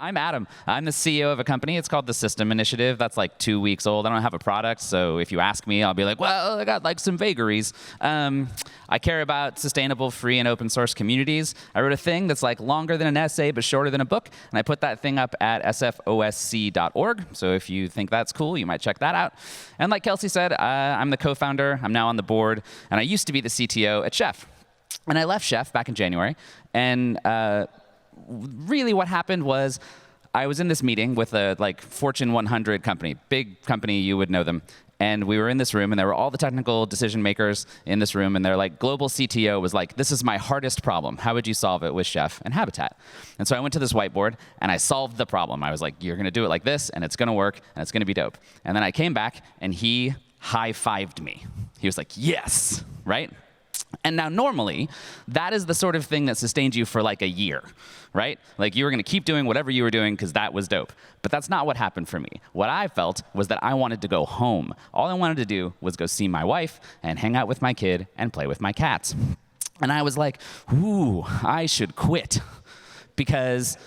I'm Adam. I'm the CEO of a company. It's called The System Initiative. That's like 2 weeks old. I don't have a product, so if you ask me, I'll be like, well, I got like some vagaries. I care about sustainable, free, and open source communities. I wrote a thing that's like longer than an essay, but shorter than a book, and I put that thing up at sfosc.org. So if you think that's cool, you might check that out. And like Kelsey said, I'm the co-founder. I'm now on the board, and I used to be the CTO at Chef. And I left Chef back in January, and really what happened was I was in this meeting with a Fortune 100 company, big company, you would know them. And we were in this room, and there were all the technical decision makers in this room, and their global CTO was like, this is my hardest problem. How would you solve it with Chef and Habitat? And so I went to this whiteboard, and I solved the problem. I was like, you're going to do it like this, and it's going to work, and it's going to be dope. And then I came back, and he high-fived me. He was like, yes, right? And now normally, that is the sort of thing that sustains you for like a year, right? Like you were going to keep doing whatever you were doing because that was dope. But that's not what happened for me. What I felt was that I wanted to go home. All I wanted to do was go see my wife and hang out with my kid and play with my cats. And I was like, ooh, I should quit. Because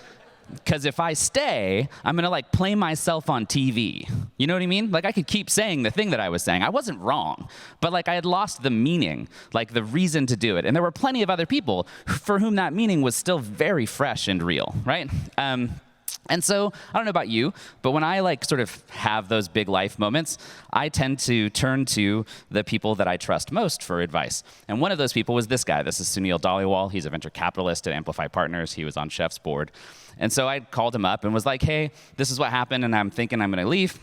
if I stay, I'm going to play myself on TV. You know what I mean? I could keep saying the thing that I was saying. I wasn't wrong, but I had lost the meaning, the reason to do it. And there were plenty of other people for whom that meaning was still very fresh and real, right? And so, I don't know about you, but when I sort of have those big life moments, I tend to turn to the people that I trust most for advice. And one of those people was this guy. This is Sunil Dhaliwal. He's a venture capitalist at Amplify Partners. He was on Chef's board. And so I called him up and was like, hey, this is what happened, and I'm thinking I'm going to leave.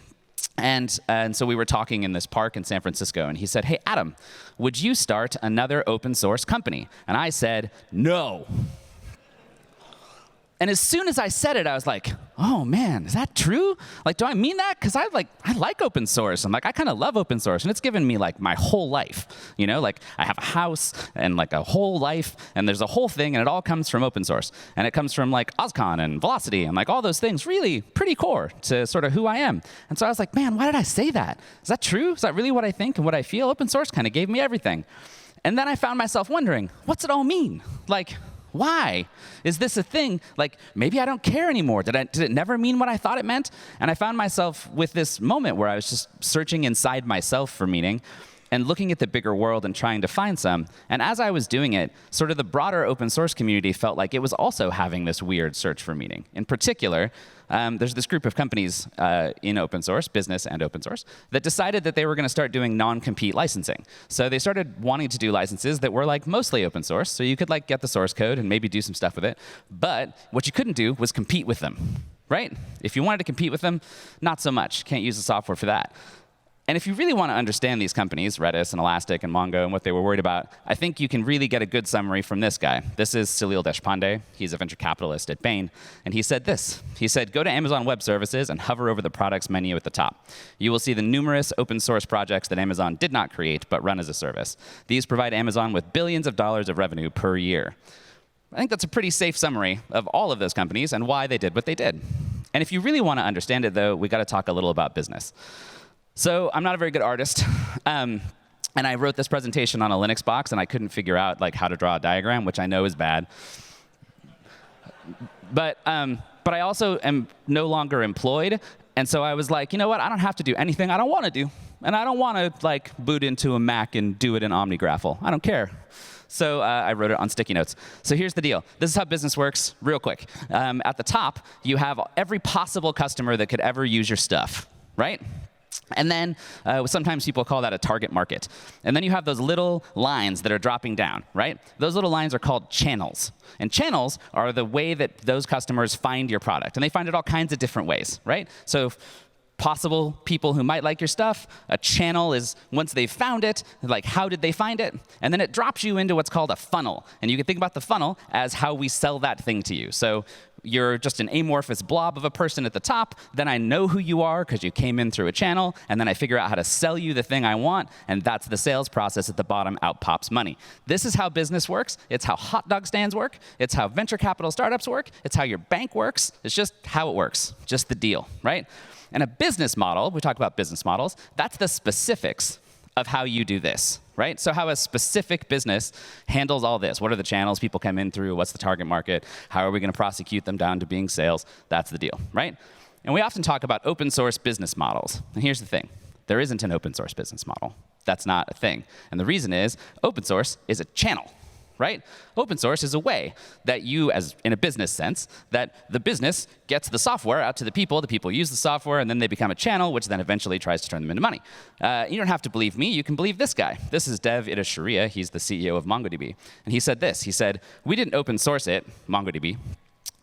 And so we were talking in this park in San Francisco, and he said, hey, Adam, would you start another open source company? And I said, no. And as soon as I said it, I was like, oh man, is that true? Do I mean that? Because I like open source, and I kind of love open source, and it's given me my whole life. You know, I have a house and a whole life, and there's a whole thing, and it all comes from open source. And it comes from OSCON and Velocity and all those things, really pretty core to sort of who I am. And so I was like, man, why did I say that? Is that true? Is that really what I think and what I feel? Open source kind of gave me everything. And then I found myself wondering, what's it all mean? Why? Is this a thing? Maybe I don't care anymore. Did it never mean what I thought it meant? And I found myself with this moment where I was just searching inside myself for meaning and looking at the bigger world and trying to find some. And as I was doing it, sort of the broader open source community felt like it was also having this weird search for meaning. In particular, there's this group of companies in open source, business and open source, that decided that they were going to start doing non-compete licensing. So they started wanting to do licenses that were mostly open source, so you could get the source code and maybe do some stuff with it. But what you couldn't do was compete with them, right? If you wanted to compete with them, not so much. Can't use the software for that. And if you really want to understand these companies, Redis and Elastic and Mongo, and what they were worried about, I think you can really get a good summary from this guy. This is Salil Deshpande. He's a venture capitalist at Bain. And he said this. He said, go to Amazon Web Services and hover over the products menu at the top. You will see the numerous open source projects that Amazon did not create, but run as a service. These provide Amazon with billions of dollars of revenue per year. I think that's a pretty safe summary of all of those companies and why they did what they did. And if you really want to understand it, though, we got to talk a little about business. So I'm not a very good artist, and I wrote this presentation on a Linux box, and I couldn't figure out how to draw a diagram, which I know is bad. But I also am no longer employed, and so I was like, you know what? I don't have to do anything I don't want to do, and I don't want to boot into a Mac and do it in OmniGraffle. I don't care. So I wrote it on sticky notes. So here's the deal. This is how business works, real quick. At the top, you have every possible customer that could ever use your stuff, right? And then sometimes people call that a target market. And then you have those little lines that are dropping down, right? Those little lines are called channels. And channels are the way that those customers find your product. And they find it all kinds of different ways, right? So possible people who might like your stuff, a channel is once they've found it, how did they find it? And then it drops you into what's called a funnel. And you can think about the funnel as how we sell that thing to you. So you're just an amorphous blob of a person at the top, then I know who you are because you came in through a channel, and then I figure out how to sell you the thing I want, and that's the sales process. At the bottom, out pops money. This is how business works. It's how hot dog stands work. It's how venture capital startups work. It's how your bank works. It's just how it works, just the deal, right? And a business model, we talk about business models, that's the specifics of how you do this, right? So how a specific business handles all this. What are the channels people come in through? What's the target market? How are we going to prosecute them down to being sales? That's the deal, right? And we often talk about open source business models. And here's the thing. There isn't an open source business model. That's not a thing. And the reason is open source is a channel, right? Open source is a way that you, as in a business sense, that the business gets the software out to the people use the software, and then they become a channel, which then eventually tries to turn them into money. You don't have to believe me, you can believe this guy. This is Dev Itashariya, he's the CEO of MongoDB. And he said this, he said, we didn't open source it, MongoDB,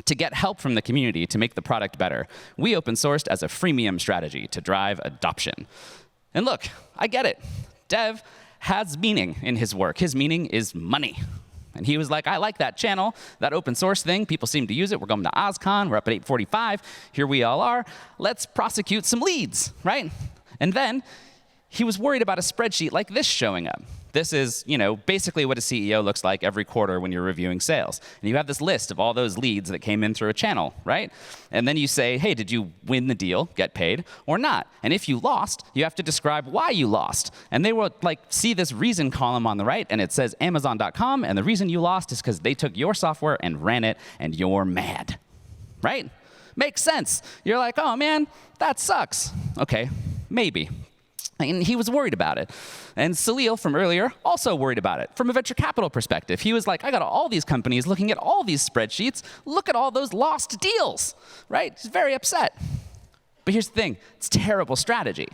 to get help from the community to make the product better. We open sourced as a freemium strategy to drive adoption. And look, I get it. Dev has meaning in his work. His meaning is money. And he was like, I like that channel, that open source thing. People seem to use it. We're going to OSCON. We're up at 8:45. Here we all are. Let's prosecute some leads, right? And then he was worried about a spreadsheet like this showing up. This is, basically what a CEO looks like every quarter when you're reviewing sales. And you have this list of all those leads that came in through a channel, right? And then you say, hey, did you win the deal, get paid, or not? And if you lost, you have to describe why you lost. And they will see this reason column on the right, and it says Amazon.com, and the reason you lost is because they took your software and ran it, and you're mad, right? Makes sense. You're like, oh man, that sucks. Okay, maybe. And he was worried about it. And Salil from earlier also worried about it from a venture capital perspective. He was like, I got all these companies looking at all these spreadsheets. Look at all those lost deals, right? He's very upset. But here's the thing. It's terrible strategy.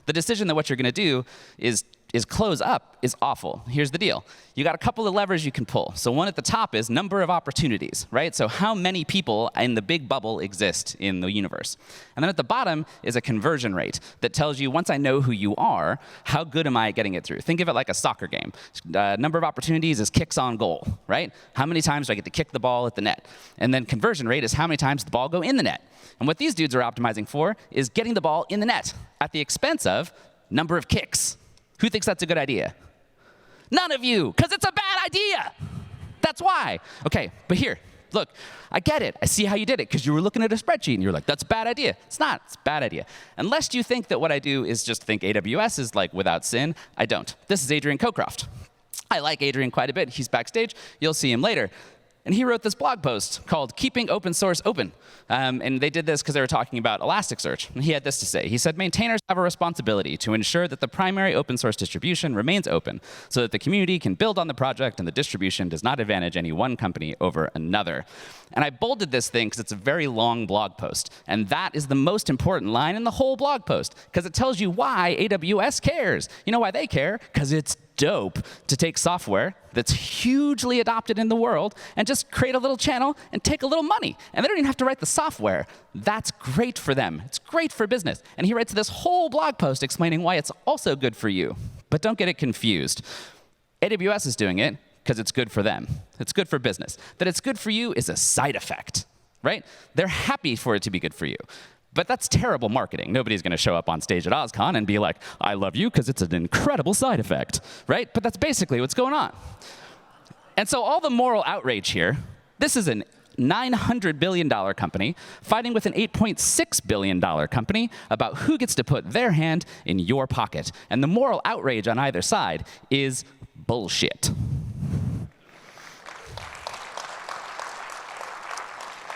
The decision that what you're going to do is close up is awful. Here's the deal. You got a couple of levers you can pull. So one at the top is number of opportunities, right? So how many people in the big bubble exist in the universe? And then at the bottom is a conversion rate that tells you, once I know who you are, how good am I at getting it through? Think of it like a soccer game. Number of opportunities is kicks on goal, right? How many times do I get to kick the ball at the net? And then conversion rate is how many times the ball go in the net. And what these dudes are optimizing for is getting the ball in the net at the expense of number of kicks. Who thinks that's a good idea? None of you, because it's a bad idea. That's why. Okay, but here, look, I get it. I see how you did it, because you were looking at a spreadsheet, and you're like, that's a bad idea. It's not. It's a bad idea. Unless you think that what I do is just think AWS is like without sin, I don't. This is Adrian Cocroft. I like Adrian quite a bit. He's backstage. You'll see him later. And he wrote this blog post called Keeping Open Source Open. And they did this because they were talking about Elasticsearch. And he had this to say. He said, maintainers have a responsibility to ensure that the primary open source distribution remains open so that the community can build on the project and the distribution does not advantage any one company over another. And I bolded this thing because it's a very long blog post. And that is the most important line in the whole blog post because it tells you why AWS cares. You know why they care? Because it's dope to take software that's hugely adopted in the world and just create a little channel and take a little money. And they don't even have to write the software. That's great for them. It's great for business. And he writes this whole blog post explaining why it's also good for you. But don't get it confused. AWS is doing it because it's good for them. It's good for business. That it's good for you is a side effect, right? They're happy for it to be good for you. But that's terrible marketing. Nobody's going to show up on stage at OSCON and be like, I love you because it's an incredible side effect, right? But that's basically what's going on. And so all the moral outrage here, this is a $900 billion company fighting with an $8.6 billion company about who gets to put their hand in your pocket. And the moral outrage on either side is bullshit.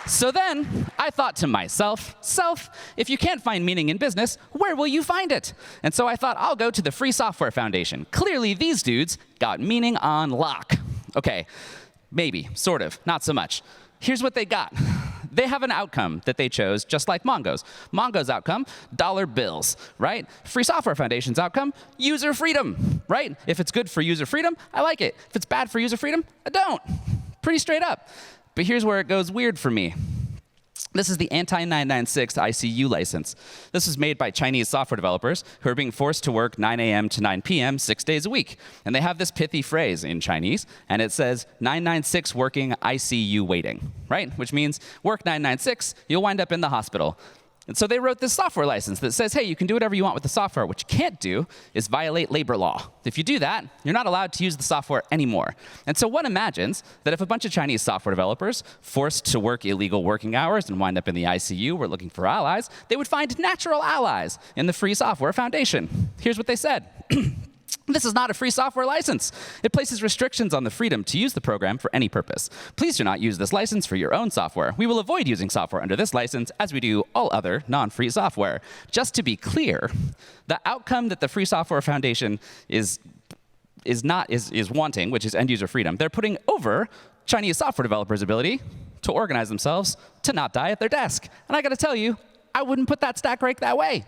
So then I thought to myself, if you can't find meaning in business, where will you find it? And so I thought, I'll go to the Free Software Foundation. Clearly, these dudes got meaning on lock. Okay, maybe, sort of, not so much. Here's what they got. They have an outcome that they chose, just like Mongo's. Mongo's outcome, dollar bills, right? Free Software Foundation's outcome, user freedom, right? If it's good for user freedom, I like it. If it's bad for user freedom, I don't. Pretty straight up. But here's where it goes weird for me. This is the anti-996 ICU license. This was made by Chinese software developers who are being forced to work 9 a.m. to 9 p.m. 6 days a week. And they have this pithy phrase in Chinese, and it says 996 working ICU waiting, right? Which means work 996, you'll wind up in the hospital. And so they wrote this software license that says, hey, you can do whatever you want with the software. What you can't do is violate labor law. If you do that, you're not allowed to use the software anymore. And so one imagines that if a bunch of Chinese software developers forced to work illegal working hours and wind up in the ICU were looking for allies, they would find natural allies in the Free Software Foundation. Here's what they said. This is not a free software license. It places restrictions on the freedom to use the program for any purpose. Please do not use this license for your own software. We will avoid using software under this license as we do all other non-free software. Just to be clear, the outcome that the Free Software Foundation is wanting, which is end user freedom, they're putting over Chinese software developers' ability to organize themselves to not die at their desk. And I gotta tell you, I wouldn't put that stack rank that way.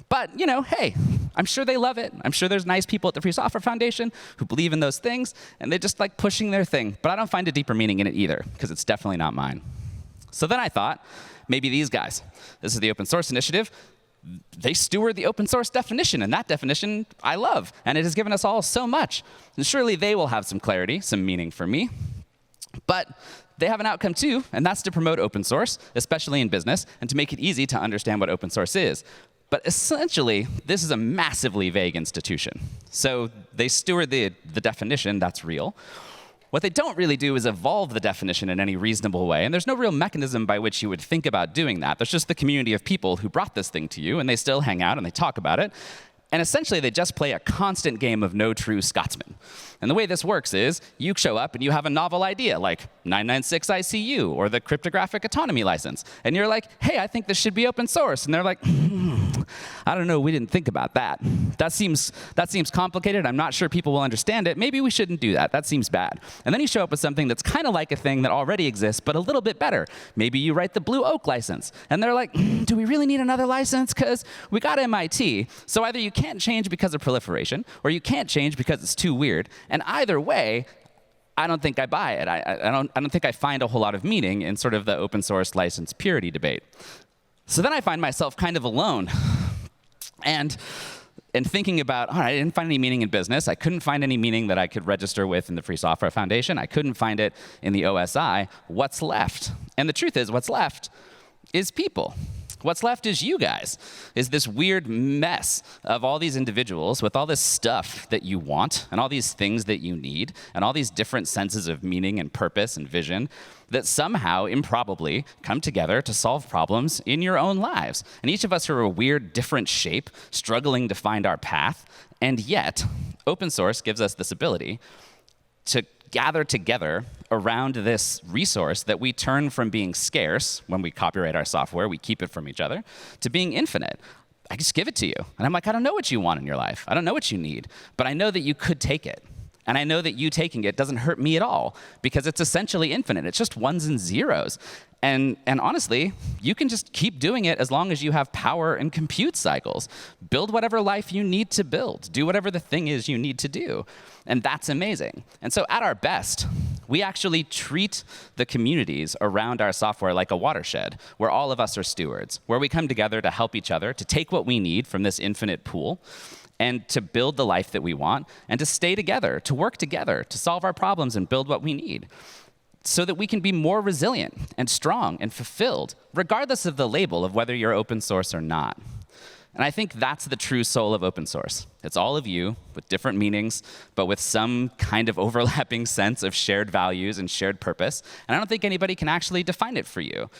But, hey, I'm sure they love it. I'm sure there's nice people at the Free Software Foundation who believe in those things, and they just like pushing their thing. But I don't find a deeper meaning in it either, because it's definitely not mine. So then I thought, maybe these guys. This is the open source initiative. They steward the open source definition, and that definition I love, and it has given us all so much. And surely they will have some clarity, some meaning for me. But they have an outcome too, and that's to promote open source, especially in business, and to make it easy to understand what open source is. But essentially, this is a massively vague institution. So they steward the definition, that's real. What they don't really do is evolve the definition in any reasonable way, and there's no real mechanism by which you would think about doing that. There's just the community of people who brought this thing to you, and they still hang out and they talk about it. And essentially, they just play a constant game of no true Scotsman. And the way this works is you show up and you have a novel idea, like 996 ICU or the cryptographic autonomy license. And you're like, hey, I think this should be open source. And they're like, I don't know, we didn't think about that. That seems complicated. I'm not sure people will understand it. Maybe we shouldn't do that. That seems bad. And then you show up with something that's kind of like a thing that already exists, but a little bit better. Maybe you write the Blue Oak license. And they're like, do we really need another license? Because we got MIT. So either you can't change because of proliferation, or you can't change because it's too weird. And either way, I don't think I buy it. I don't think I find a whole lot of meaning in sort of the open source license purity debate. So then I find myself kind of alone. And thinking about, all right, I didn't find any meaning in business. I couldn't find any meaning that I could register with in the Free Software Foundation. I couldn't find it in the OSI. What's left? And the truth is, what's left is people. What's left is you guys, is this weird mess of all these individuals with all this stuff that you want and all these things that you need and all these different senses of meaning and purpose and vision that somehow, improbably, come together to solve problems in your own lives. And each of us are a weird, different shape, struggling to find our path. And yet, open source gives us this ability to gather together around this resource that we turn from being scarce when we copyright our software, we keep it from each other, to being infinite. I just give it to you. And I'm like, I don't know what you want in your life. I don't know what you need. But I know that you could take it. And I know that you taking it doesn't hurt me at all because it's essentially infinite. It's just ones and zeros. And honestly, you can just keep doing it as long as you have power and compute cycles. Build whatever life you need to build. Do whatever the thing is you need to do. And that's amazing. And so at our best, we actually treat the communities around our software like a watershed, where all of us are stewards, where we come together to help each other, to take what we need from this infinite pool, and to build the life that we want, and to stay together, to work together, to solve our problems and build what we need, so that we can be more resilient and strong and fulfilled, regardless of the label of whether you're open source or not. And I think that's the true soul of open source. It's all of you with different meanings, but with some kind of overlapping sense of shared values and shared purpose. And I don't think anybody can actually define it for you.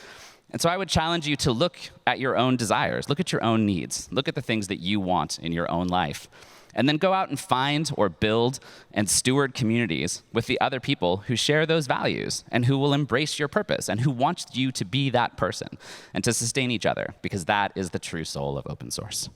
And so I would challenge you to look at your own desires, look at your own needs, look at the things that you want in your own life, and then go out and find or build and steward communities with the other people who share those values and who will embrace your purpose and who want you to be that person and to sustain each other, because that is the true soul of open source.